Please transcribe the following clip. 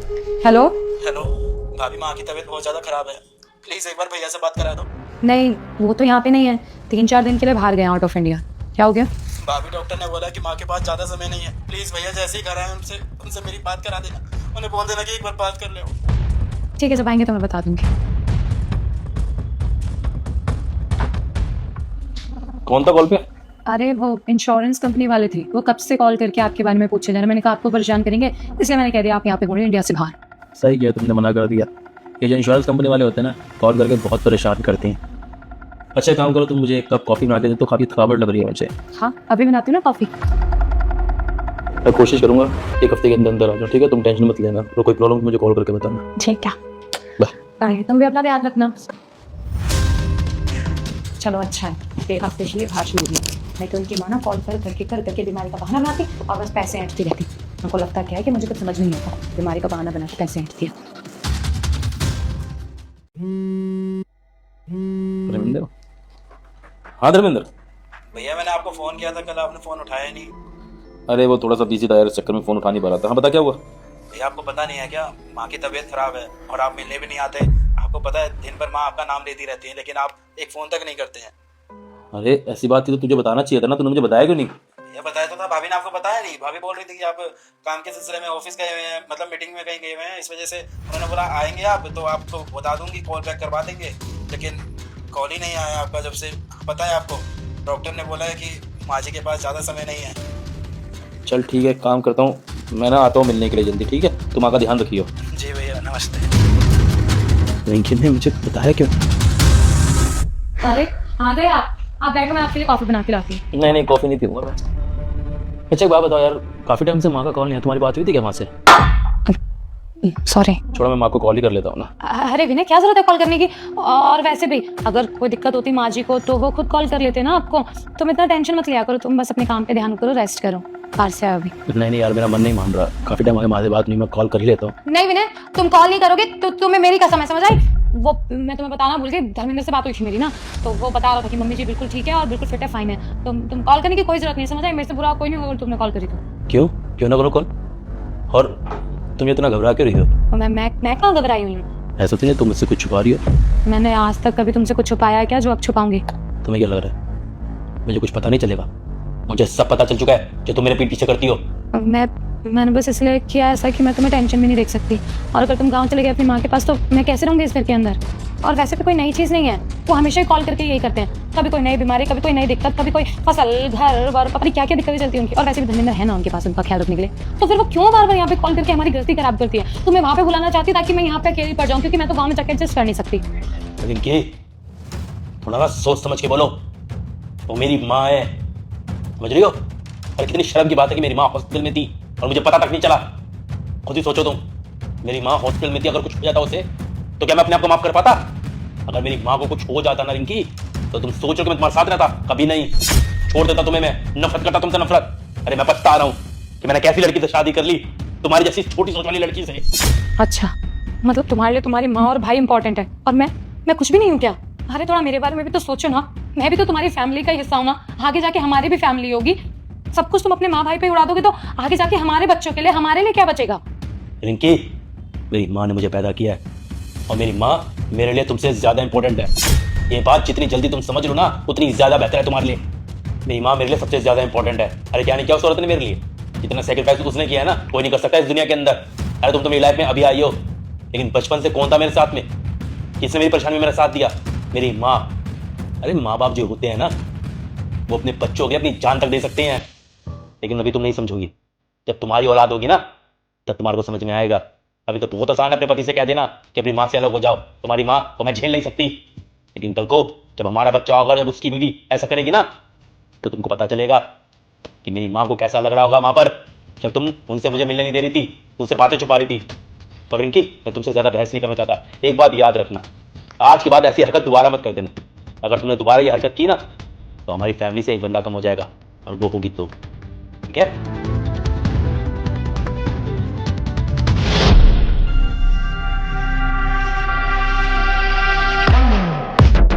Hello. Hello भाभी, माँ की तबीयत बहुत ज़्यादा ख़राब है। प्लीज़ एक बार भैया से बात करा दो। नहीं, वो तो यहाँ पे नहीं है। 3-4 दिन के लिए बाहर गए आउट ऑफ इंडिया। क्या हो गया? भाभी, डॉक्टर ने बोला कि माँ के पास ज़्यादा समय नहीं है। प्लीज़ भैया जैसे ही घर आए उनसे उनसे मेरी बात करा देना। उन्हें बोल देना कि एक बार बात कर ले। ठीक है, जब आएंगे तो मैं बता दूंगी। कौन था कॉल पे? अरे वो इंश्योरेंस कंपनी वाले थे, वो कब से कॉल करके आपके बारे में पूछे जा रहे। मैंने कहा आपको परेशान करेंगे, इसलिए मैंने कह दिया आप यहाँ पे घूमिए इंडिया से बाहर। सही किया तुमने, मना कर दिया। ये जो इंश्योरेंस कंपनी वाले होते हैं ना, कॉल करके बहुत परेशान करते हैं। अच्छा काम करो, तुम मुझे एक कप कॉफ़ी बना के दे, तो काफ़ी थकावट लग रही है मुझे। हाँ, अभी बनाती हूँ ना कॉफ़ी। मैं कोशिश करूंगा एक हफ्ते के अंदर अंदर आ जाओ, ठीक है? तुम टेंशन मत लेना, तो कोई प्रॉब्लम मुझे कॉल करके बताना। ठीक है, बाय। बाय। तुम भी अपना ध्यान रखना। चलो अच्छा है, एक हफ्ते के लिए बाहर शुरू हुई। नहीं तो उनकी माँ ना कॉल कर करके बीमारी का बहाना बनाती और बस पैसे ऐंठती रहती। उनको लगता क्या है कि मुझे कुछ समझ नहीं आता, बीमारी का बहाना बना के पैसे ऐंठती है। धर्मेंद्र? हाँ धर्मेंद्र। भैया मैंने आपको फ़ोन किया था कल, आपने फ़ोन उठाया नहीं। अरे वो थोड़ा सा बिजी था यार, इस चक्कर में फ़ोन उठा नहीं पा रहा था। हाँ बता क्या हुआ? भैया आपको पता नहीं है क्या, माँ की तबीयत ख़राब है और आप मिलने भी नहीं आते। आपको पता है दिन भर माँ आपका नाम लेती रहती है, लेकिन आप एक फ़ोन तक नहीं करते हैं। अरे ऐसी बात थी तो तुझे बताना चाहिए था ना, तूने मुझे बताया क्यों नहीं? भैया बताया तो था, भाभी ने आपको बताया नहीं। भाभी बोल रही थी कि आप काम के सिलसिले में ऑफिस गए हुए हैं, मतलब मीटिंग में कहीं गए हुए हैं, इस वजह से उन्होंने बोला आएंगे आप तो आपको बता दूंगी, कॉल बैक करवा देंगे। लेकिन कॉल ही नहीं आया आपका जब से। पता है आपको, डॉक्टर ने बोला है कि माँ जी के पास ज़्यादा समय नहीं है। चल ठीक है, काम करता हूँ, मैं ना आता हूँ मिलने के लिए जल्दी, ठीक है? तुम आका ध्यान रखियो। जी भैया, नमस्ते। रिंकी ने मुझे बताया क्यों? अरे आ गए आप बैठो, मैं आपके लिए कॉफी बना के लाती हूँ। नहीं कॉफ़ी नहीं पीऊंगा मैं। अच्छा एक बात बताओ यार, काफ़ी टाइम से माँ का कॉल नहीं है, तुम्हारी बात हुई थी क्या माँ से? सॉरी। छोड़ो, मैं माँ को कॉल ही कर लेता हूँ ना। अरे विनय, क्या जरूरत है कॉल करने की? और वैसे भी अगर कोई दिक्कत होती माँ जी को तो वो खुद कॉल कर लेते ना आपको। तुम इतना टेंशन मत लिया करो, तुम बस अपने काम पे ध्यान करो, रेस्ट करो। बाहर से आओ अभी। नहीं यार, मेरा मन नहीं मान रहा, काफ़ी टाइम आगे माँ से बात नहीं, मैं कॉल कर ही लेता हूँ। नहीं विनय, तुम कॉल नहीं करोगे तो तुम्हें मेरी कसम है, समझ आई? वो मैं तुम्हें बताना भूल गई, धर्मेंद्र से बात हुई थी मेरी ना, तो वो बता रहा था कि मम्मी जी बिल्कुल ठीक है और बिल्कुल फिट है, फाइन है। तुम कॉल करने की कोई जरूरत नहीं, समझ आई? मेरे से बुरा कोई नहीं होगा तुमने कॉल करी तो। क्यों ना करो कॉल? और तुम इतना घबरा क्यों रही हो? मैं कहाँ घबराई हुई हूँ? ऐसा तो नहीं तुम मुझसे कुछ छुपा रही हो? मैंने आज तक कभी तुमसे कुछ छुपाया है क्या जो अब छुपाऊंगी? तुम्हें क्या लग रहा है मुझे कुछ पता नहीं चलेगा? मुझे सब पता चल चुका है जो तुम मेरे पीठ पीछे करती हो। मैंने बस इसलिए किया ऐसा कि मैं तुम्हें टेंशन भी नहीं देख सकती, और अगर तुम गांव चले गए अपनी माँ के पास तो मैं कैसे रहूंगी इस घर के अंदर? और वैसे भी कोई नई चीज़ नहीं है, वो हमेशा ही कॉल करके यही करते हैं। कभी कोई नई बीमारी, कभी कोई नई दिक्कत, कभी कोई फसल, घर बार, पता नहीं क्या क्या दिक्कतें चलती हैं उनकी। और वैसे भी धर्मेंद्र है ना उनके पास उनका ख्याल रखने के लिए, तो फिर वो क्यों बार बार यहाँ पे कॉल करके हमारी गलती खराब करती है? तो मैं वहाँ पे बुलाना चाहती ताकि मैं यहाँ पे अकेली पड़ जाऊँ, क्योंकि मैं तो गाँव में जाकर एडजस्ट कर नहीं सकती। लेकिन के थोड़ा ना सोच समझ के बोलो, वो मेरी माँ है, समझ रही हो? और कितनी शर्म की बात है कि मेरी माँ हॉस्पिटल में थी और मुझे पता तक नहीं चला। खुद ही सोचो तुम, मेरी माँ हॉस्पिटल में थी, अगर कुछ हो जाता उसे तो क्या मैं अपने आप को माफ कर पाता? अगर मेरी माँ को कुछ हो जाता ना रिंकी, तो तुम सोचो कि मैं तुम्हारे साथ रहता? कभी नहीं, छोड़ देता तुम्हें मैं। नफरत करता तुमसे, नफरत। अरे मैं पछता रहा हूँ कि मैंने कैसी लड़की से शादी कर ली, तुम्हारी जैसी छोटी सोच वाली लड़की से। अच्छा, मतलब तुम्हारे लिए तुम्हारी माँ और भाई इंपॉर्टेंट है और मैं कुछ भी नहीं हूँ क्या? अरे थोड़ा मेरे बारे में भी तो सोचो ना, मैं भी तो तुम्हारी फैमिली का हिस्सा हूँ ना। आगे जाके हमारी भी फैमिली होगी। सब कुछ तुम अपने माँ भाई पे उड़ा दोगे तो आगे जाके हमारे बच्चों के लिए, हमारे लिए क्या बचेगा? रिंकी, मेरी माँ ने मुझे पैदा किया है और मेरी माँ मेरे लिए तुमसे ज्यादा इंपॉर्टेंट है। ये बात जितनी जल्दी तुम समझ लो ना, उतनी ज्यादा बेहतर है तुम्हारे लिए। मेरी माँ मेरे लिए सबसे ज्यादा इंपॉर्टेंट है। अरे क्या नहीं किया उस औरत ने मेरे लिए? जितना सेक्रीफाइस उसने किया है ना, कोई नहीं कर सकता इस दुनिया के अंदर। अरे तुम तो मेरी लाइफ में अभी आई हो, लेकिन बचपन से कौन था मेरे साथ में? किसने मेरी परेशानी में मेरा साथ दिया? मेरी माँ। अरे माँ बाप जो होते हैं ना, वो अपने बच्चों के अपनी जान तक दे सकते हैं, लेकिन अभी तुम नहीं समझोगी। जब तुम्हारी औलाद होगी ना, तब तुम्हारे को समझ में आएगा। अभी तो बहुत आसान है अपने पति से कह देना कि अपनी माँ से अलग हो जाओ, तुम्हारी माँ को मैं झेल नहीं सकती। लेकिन कल को जब हमारा बच्चा होगा, जब उसकी बीवी ऐसा करेगी ना, तो तुमको पता चलेगा कि मेरी माँ को कैसा लग रहा होगा वहां पर, जब तुम उनसे मुझे मिलने नहीं दे रही थी, उनसे बातें छुपा रही थी। पर इनकी मैं तुमसे ज्यादा बहस नहीं करना चाहता। एक बात याद रखना, आज के बाद ऐसी हरकत दोबारा मत कर देना। अगर तुमने दोबारा ये हरकत की ना, तो हमारी फैमिली से एक बंदा कम हो जाएगा, और वो होगी तो। ठीक है?